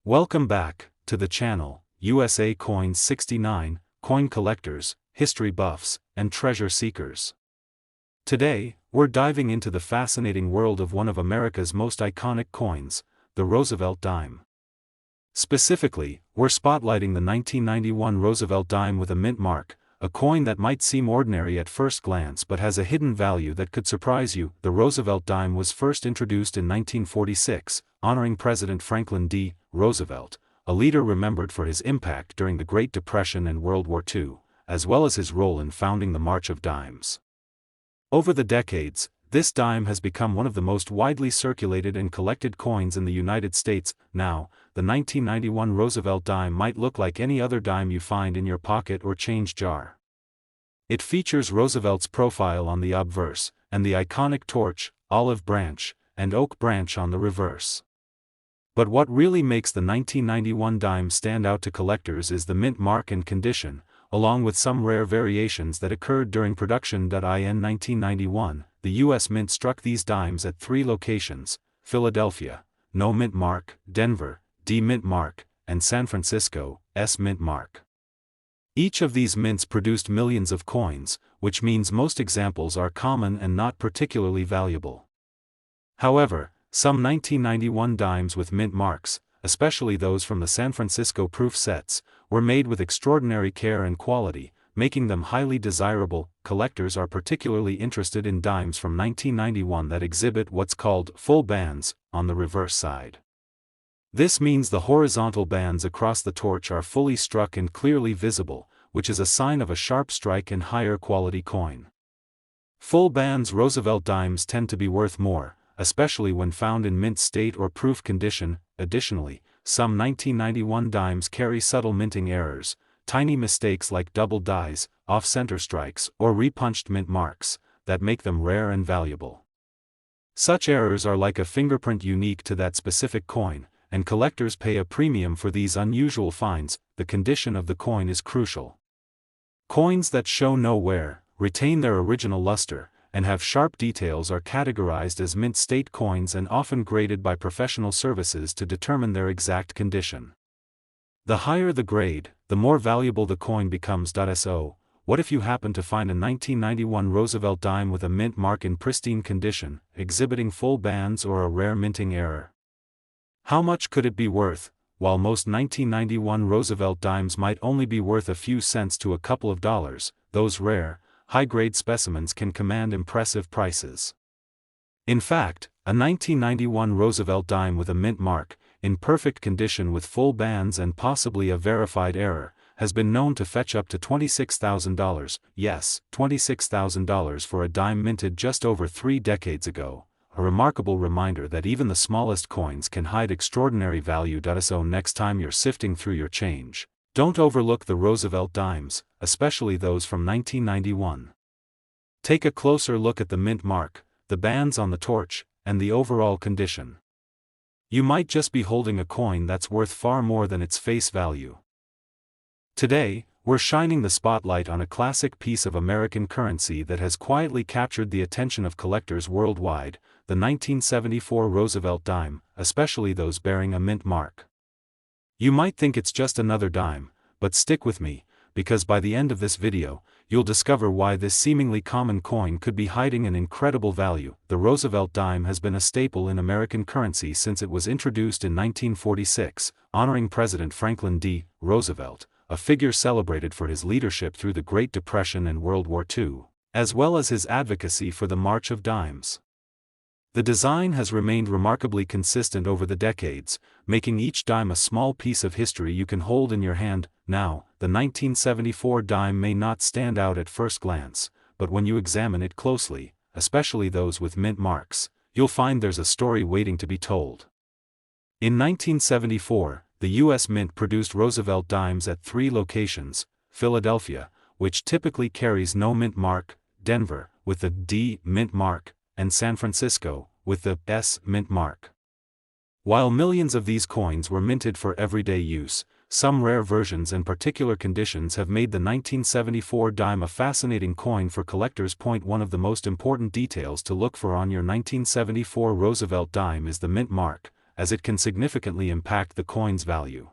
Welcome back to the channel, USA Coins 69, coin collectors, history buffs, and treasure seekers. Today, we're diving into the fascinating world of one of America's most iconic coins, the Roosevelt Dime. Specifically, we're spotlighting the 1991 Roosevelt Dime with a mint mark, a coin that might seem ordinary at first glance but has a hidden value that could surprise you. The Roosevelt Dime was first introduced in 1946, honoring President Franklin D. Roosevelt, a leader remembered for his impact during the Great Depression and World War II, as well as his role in founding the March of Dimes. Over the decades, this dime has become one of the most widely circulated and collected coins in the United States. Now, the 1991 Roosevelt Dime might look like any other dime you find in your pocket or change jar. It features Roosevelt's profile on the obverse, and the iconic torch, olive branch, and oak branch on the reverse. But what really makes the 1991 dime stand out to collectors is the mint mark and condition, along with some rare variations that occurred during production. In 1991, the U.S. Mint struck these dimes at 3 locations: Philadelphia, no mint mark; Denver, D mint mark; and San Francisco, S mint mark. Each of these mints produced millions of coins, which means most examples are common and not particularly valuable. However, some 1991 dimes with mint marks, especially those from the San Francisco proof sets, were made with extraordinary care and quality, making them highly desirable. Collectors are particularly interested in dimes from 1991 that exhibit what's called full bands on the reverse side. This means the horizontal bands across the torch are fully struck and clearly visible, which is a sign of a sharp strike and higher quality coin. Full bands Roosevelt dimes tend to be worth more, especially when found in mint state or proof condition. Additionally, some 1991 dimes carry subtle minting errors, tiny mistakes like double dies, off-center strikes, or repunched mint marks, that make them rare and valuable. Such errors are like a fingerprint unique to that specific coin, and collectors pay a premium for these unusual finds. The condition of the coin is crucial. Coins that show no wear, retain their original luster, and have sharp details are categorized as mint state coins and often graded by professional services to determine their exact condition. The higher the grade, the more valuable the coin becomes. So, what if you happen to find a 1991 Roosevelt dime with a mint mark in pristine condition, exhibiting full bands or a rare minting error? How much could it be worth? While most 1991 Roosevelt dimes might only be worth a few cents to a couple of dollars, those rare, high-grade specimens can command impressive prices. In fact, a 1991 Roosevelt dime with a mint mark, in perfect condition with full bands and possibly a verified error, has been known to fetch up to $26,000, yes, $26,000 for a dime minted just over 3 decades ago, a remarkable reminder that even the smallest coins can hide extraordinary value. So next time you're sifting through your change, don't overlook the Roosevelt dimes, especially those from 1991. Take a closer look at the mint mark, the bands on the torch, and the overall condition. You might just be holding a coin that's worth far more than its face value. Today, we're shining the spotlight on a classic piece of American currency that has quietly captured the attention of collectors worldwide, the 1974 Roosevelt dime, especially those bearing a mint mark. You might think it's just another dime, but stick with me, because by the end of this video, you'll discover why this seemingly common coin could be hiding an incredible value. The Roosevelt dime has been a staple in American currency since it was introduced in 1946, honoring President Franklin D. Roosevelt, a figure celebrated for his leadership through the Great Depression and World War II, as well as his advocacy for the March of Dimes. The design has remained remarkably consistent over the decades, making each dime a small piece of history you can hold in your hand. Now, the 1974 dime may not stand out at first glance, but when you examine it closely, especially those with mint marks, you'll find there's a story waiting to be told. In 1974, the U.S. Mint produced Roosevelt dimes at 3 locations: Philadelphia, which typically carries no mint mark; Denver, with the D mint mark; and San Francisco, with the S mint mark. While millions of these coins were minted for everyday use, some rare versions and particular conditions have made the 1974 dime a fascinating coin for collectors. One of the most important details to look for on your 1974 Roosevelt dime is the mint mark, as it can significantly impact the coin's value.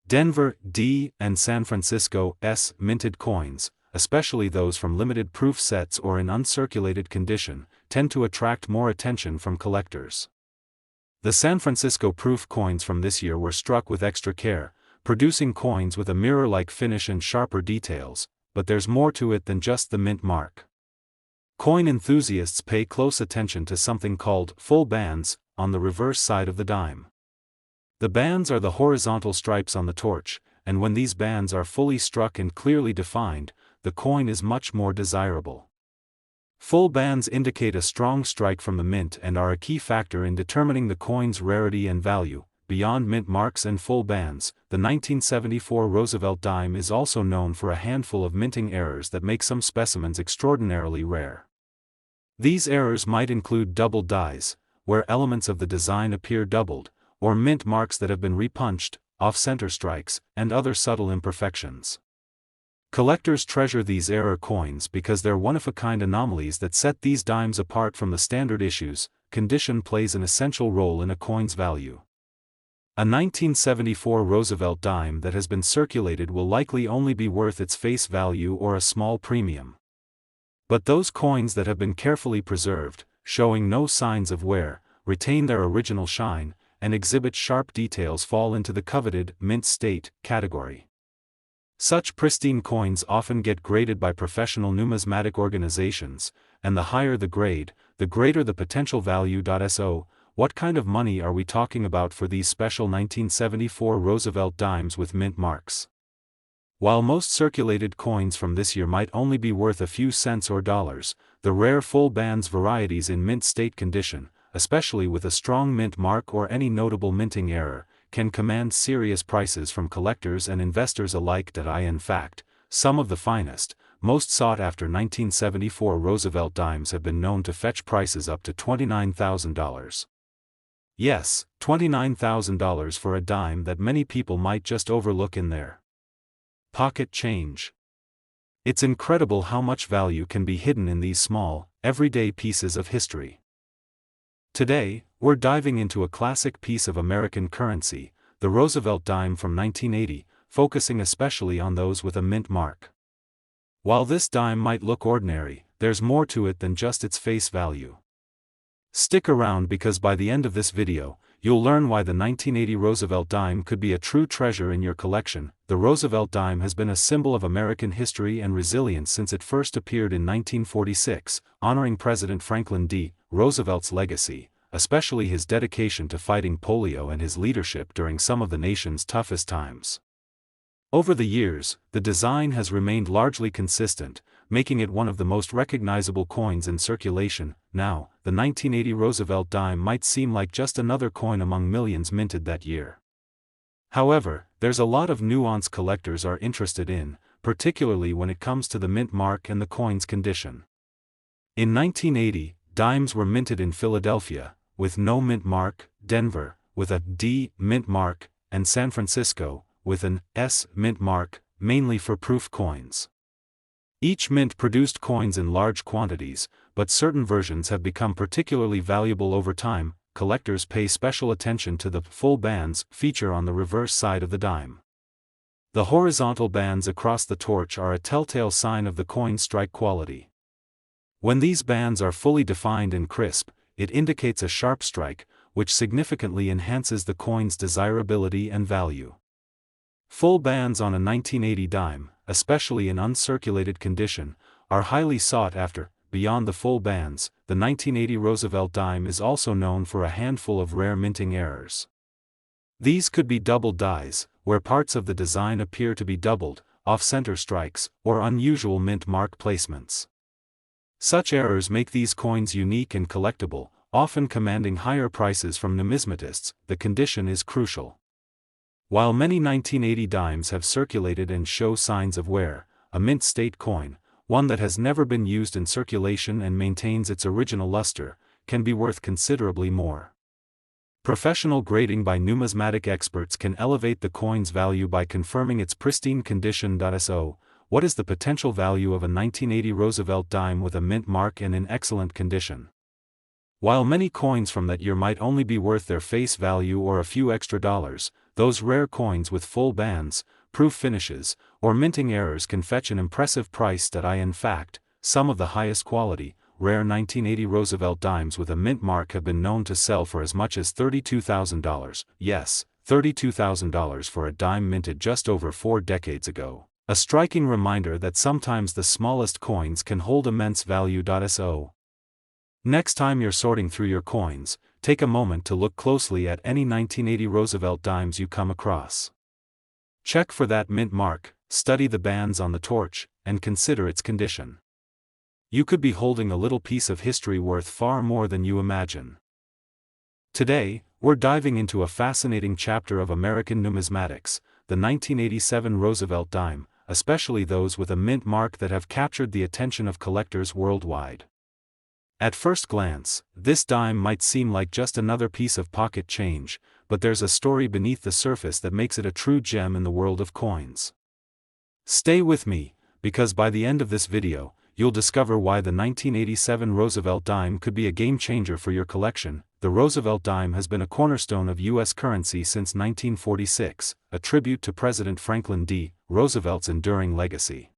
Denver D and San Francisco S minted coins, especially those from limited proof sets or in uncirculated condition, tend to attract more attention from collectors. The San Francisco proof coins from this year were struck with extra care, producing coins with a mirror-like finish and sharper details, but there's more to it than just the mint mark. Coin enthusiasts pay close attention to something called full bands on the reverse side of the dime. The bands are the horizontal stripes on the torch, and when these bands are fully struck and clearly defined, the coin is much more desirable. Full bands indicate a strong strike from the mint and are a key factor in determining the coin's rarity and value. Beyond mint marks and full bands, the 1974 Roosevelt Dime is also known for a handful of minting errors that make some specimens extraordinarily rare. These errors might include doubled dies, where elements of the design appear doubled, or mint marks that have been repunched, off-center strikes, and other subtle imperfections. Collectors treasure these error coins because they're one-of-a-kind anomalies that set these dimes apart from the standard issues. Condition plays an essential role in a coin's value. A 1974 Roosevelt dime that has been circulated will likely only be worth its face value or a small premium. But those coins that have been carefully preserved, showing no signs of wear, retain their original shine, and exhibit sharp details fall into the coveted mint state category. Such pristine coins often get graded by professional numismatic organizations, and the higher the grade, the greater the potential value. So, what kind of money are we talking about for these special 1974 Roosevelt dimes with mint marks? While most circulated coins from this year might only be worth a few cents or dollars, the rare full bands varieties in mint state condition, especially with a strong mint mark or any notable minting error, can command serious prices from collectors and investors alike. In fact, some of the finest, most sought-after 1974 Roosevelt dimes have been known to fetch prices up to $29,000. Yes, $29,000 for a dime that many people might just overlook in their pocket change. It's incredible how much value can be hidden in these small, everyday pieces of history. Today, we're diving into a classic piece of American currency, the Roosevelt dime from 1980, focusing especially on those with a mint mark. While this dime might look ordinary, there's more to it than just its face value. Stick around because by the end of this video, you'll learn why the 1980 Roosevelt dime could be a true treasure in your collection. The Roosevelt dime has been a symbol of American history and resilience since it first appeared in 1946, honoring President Franklin D. Roosevelt's legacy, especially his dedication to fighting polio and his leadership during some of the nation's toughest times. Over the years, the design has remained largely consistent, making it one of the most recognizable coins in circulation. Now, the 1980 Roosevelt dime might seem like just another coin among millions minted that year. However, there's a lot of nuance collectors are interested in, particularly when it comes to the mint mark and the coin's condition. In 1980, dimes were minted in Philadelphia, with no mint mark, Denver, with a D mint mark, and San Francisco, with an S mint mark, mainly for proof coins. Each mint produced coins in large quantities, but certain versions have become particularly valuable over time. Collectors pay special attention to the full bands feature on the reverse side of the dime. The horizontal bands across the torch are a telltale sign of the coin's strike quality. When these bands are fully defined and crisp, it indicates a sharp strike, which significantly enhances the coin's desirability and value. Full bands on a 1980 dime, especially in uncirculated condition, are highly sought after. Beyond the full bands, the 1980 Roosevelt dime is also known for a handful of rare minting errors. These could be doubled dies, where parts of the design appear to be doubled, off-center strikes, or unusual mint mark placements. Such errors make these coins unique and collectible, often commanding higher prices from numismatists. The condition is crucial. While many 1980 dimes have circulated and show signs of wear, a mint state coin, one that has never been used in circulation and maintains its original luster, can be worth considerably more. Professional grading by numismatic experts can elevate the coin's value by confirming its pristine condition. So, what is the potential value of a 1980 Roosevelt dime with a mint mark and in excellent condition? While many coins from that year might only be worth their face value or a few extra dollars, those rare coins with full bands, proof finishes, or minting errors can fetch an impressive price. In fact, some of the highest quality, rare 1980 Roosevelt dimes with a mint mark have been known to sell for as much as $32,000. Yes, $32,000 for a dime minted just over 4 decades ago. A striking reminder that sometimes the smallest coins can hold immense value. So, next time you're sorting through your coins, take a moment to look closely at any 1980 Roosevelt dimes you come across. Check for that mint mark, study the bands on the torch, and consider its condition. You could be holding a little piece of history worth far more than you imagine. Today, we're diving into a fascinating chapter of American numismatics, the 1987 Roosevelt dime, especially those with a mint mark that have captured the attention of collectors worldwide. At first glance, this dime might seem like just another piece of pocket change, but there's a story beneath the surface that makes it a true gem in the world of coins. Stay with me, because by the end of this video, you'll discover why the 1987 Roosevelt dime could be a game changer for your collection. The Roosevelt dime has been a cornerstone of U.S. currency since 1946, a tribute to President Franklin D. Roosevelt's enduring legacy.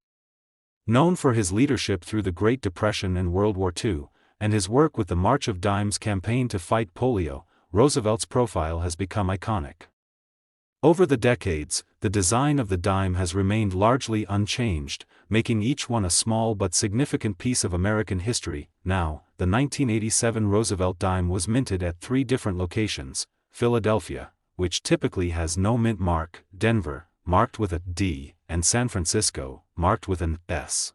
Known for his leadership through the Great Depression and World War II, and his work with the March of Dimes campaign to fight polio, Roosevelt's profile has become iconic. Over the decades, the design of the dime has remained largely unchanged, making each one a small but significant piece of American history. Now, the 1987 Roosevelt dime was minted at 3 different locations: Philadelphia, which typically has no mint mark; Denver, marked with a D; and San Francisco, marked with an S.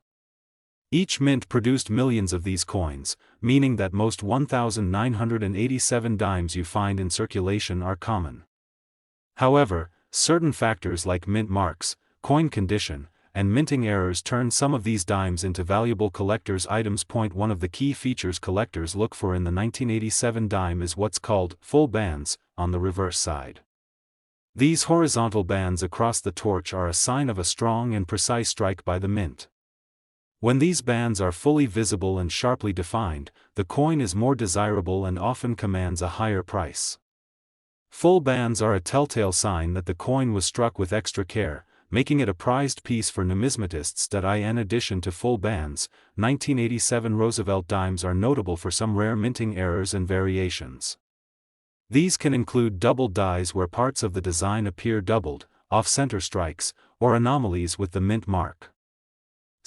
Each mint produced millions of these coins, meaning that most 1,987 dimes you find in circulation are common. However, certain factors like mint marks, coin condition, and minting errors turn some of these dimes into valuable collector's items. One of the key features collectors look for in the 1987 dime is what's called full bands on the reverse side. These horizontal bands across the torch are a sign of a strong and precise strike by the mint. When these bands are fully visible and sharply defined, the coin is more desirable and often commands a higher price. Full bands are a telltale sign that the coin was struck with extra care, making it a prized piece for numismatists. In addition to full bands, 1987 Roosevelt dimes are notable for some rare minting errors and variations. These can include doubled dies where parts of the design appear doubled, off-center strikes, or anomalies with the mint mark.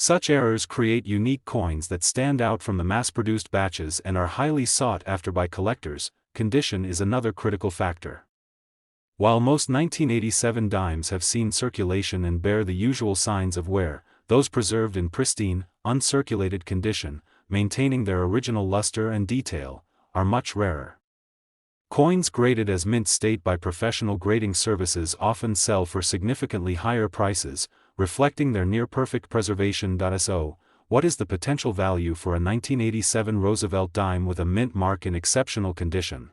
Such errors create unique coins that stand out from the mass-produced batches and are highly sought after by collectors. Condition is another critical factor. While most 1987 dimes have seen circulation and bear the usual signs of wear, those preserved in pristine, uncirculated condition, maintaining their original luster and detail, are much rarer. Coins graded as mint state by professional grading services often sell for significantly higher prices, reflecting their near-perfect preservation. So, what is the potential value for a 1987 Roosevelt dime with a mint mark in exceptional condition?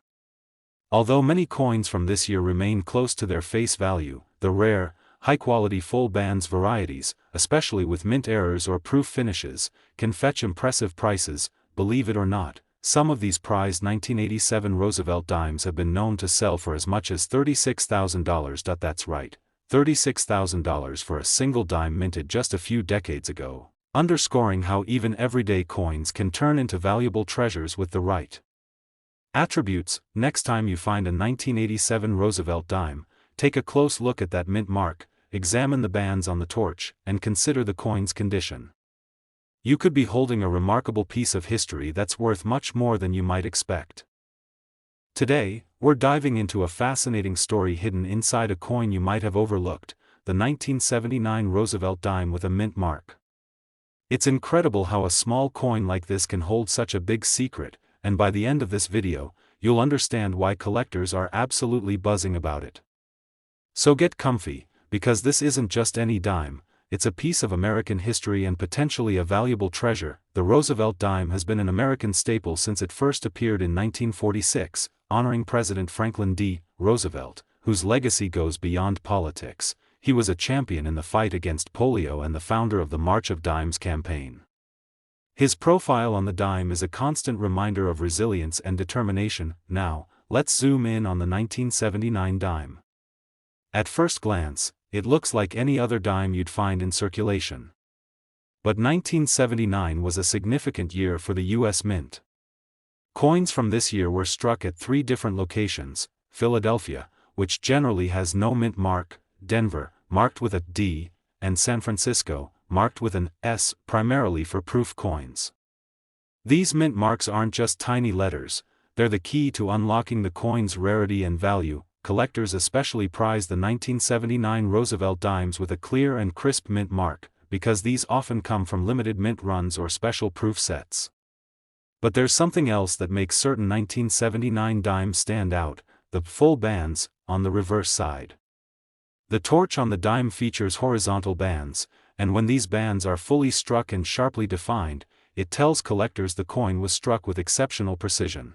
Although many coins from this year remain close to their face value, the rare, high-quality full bands varieties, especially with mint errors or proof finishes, can fetch impressive prices. Believe it or not, some of these prized 1987 Roosevelt dimes have been known to sell for as much as $36,000. That's right, $36,000 for a single dime minted just a few decades ago, underscoring how even everyday coins can turn into valuable treasures with the right attributes. Next time you find a 1987 Roosevelt dime, take a close look at that mint mark, examine the bands on the torch, and consider the coin's condition. You could be holding a remarkable piece of history that's worth much more than you might expect. Today, we're diving into a fascinating story hidden inside a coin you might have overlooked, the 1979 Roosevelt dime with a mint mark. It's incredible how a small coin like this can hold such a big secret, and by the end of this video, you'll understand why collectors are absolutely buzzing about it. So get comfy, because this isn't just any dime, it's a piece of American history and potentially a valuable treasure. The Roosevelt dime has been an American staple since it first appeared in 1946, honoring President Franklin D. Roosevelt, whose legacy goes beyond politics. He was a champion in the fight against polio and the founder of the March of Dimes campaign. His profile on the dime is a constant reminder of resilience and determination. Now, let's zoom in on the 1979 dime. At first glance, it looks like any other dime you'd find in circulation. But 1979 was a significant year for the U.S. Mint. Coins from this year were struck at 3 different locations: Philadelphia, which generally has no mint mark; Denver, marked with a D; and San Francisco, marked with an S, primarily for proof coins. These mint marks aren't just tiny letters, they're the key to unlocking the coin's rarity and value. Collectors especially prize the 1979 Roosevelt Dimes with a clear and crisp mint mark, because these often come from limited mint runs or special proof sets. But there's something else that makes certain 1979 dimes stand out: the full bands on the reverse side. The torch on the dime features horizontal bands, and when these bands are fully struck and sharply defined, it tells collectors the coin was struck with exceptional precision.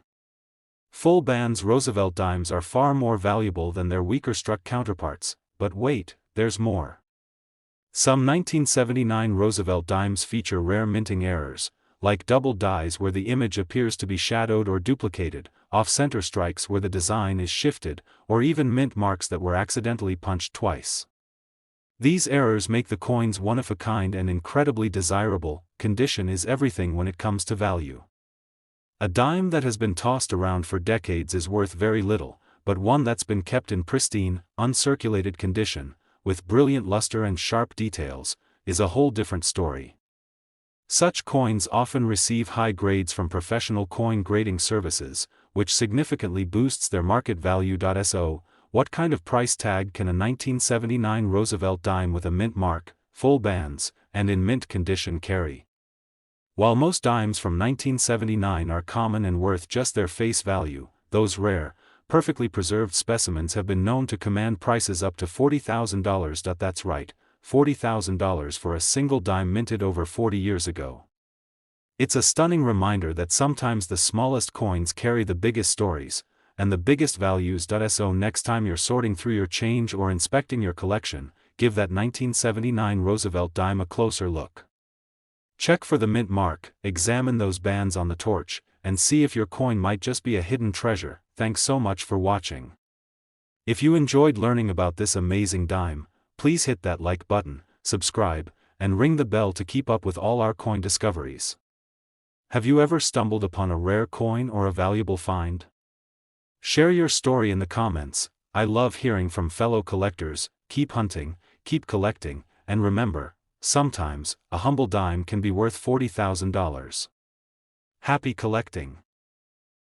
Full bands Roosevelt dimes are far more valuable than their weaker struck counterparts, but wait, there's more. Some 1979 Roosevelt dimes feature rare minting errors, like double dies where the image appears to be shadowed or duplicated, off-center strikes where the design is shifted, or even mint marks that were accidentally punched twice. These errors make the coins one-of-a-kind and incredibly desirable. Condition is everything when it comes to value. A dime that has been tossed around for decades is worth very little, but one that's been kept in pristine, uncirculated condition, with brilliant luster and sharp details, is a whole different story. Such coins often receive high grades from professional coin grading services, which significantly boosts their market value. So, what kind of price tag can a 1979 Roosevelt dime with a mint mark, full bands, and in mint condition carry? While most dimes from 1979 are common and worth just their face value, those rare, perfectly preserved specimens have been known to command prices up to $40,000. That's right, $40,000 for a single dime minted over 40 years ago. It's a stunning reminder that sometimes the smallest coins carry the biggest stories, and the biggest values. So next time you're sorting through your change or inspecting your collection, give that 1979 Roosevelt dime a closer look. Check for the mint mark, examine those bands on the torch, and see if your coin might just be a hidden treasure. Thanks so much for watching. If you enjoyed learning about this amazing dime, please hit that like button, subscribe, and ring the bell to keep up with all our coin discoveries. Have you ever stumbled upon a rare coin or a valuable find? Share your story in the comments. I love hearing from fellow collectors. Keep hunting, keep collecting, and remember, sometimes a humble dime can be worth $40,000. Happy collecting!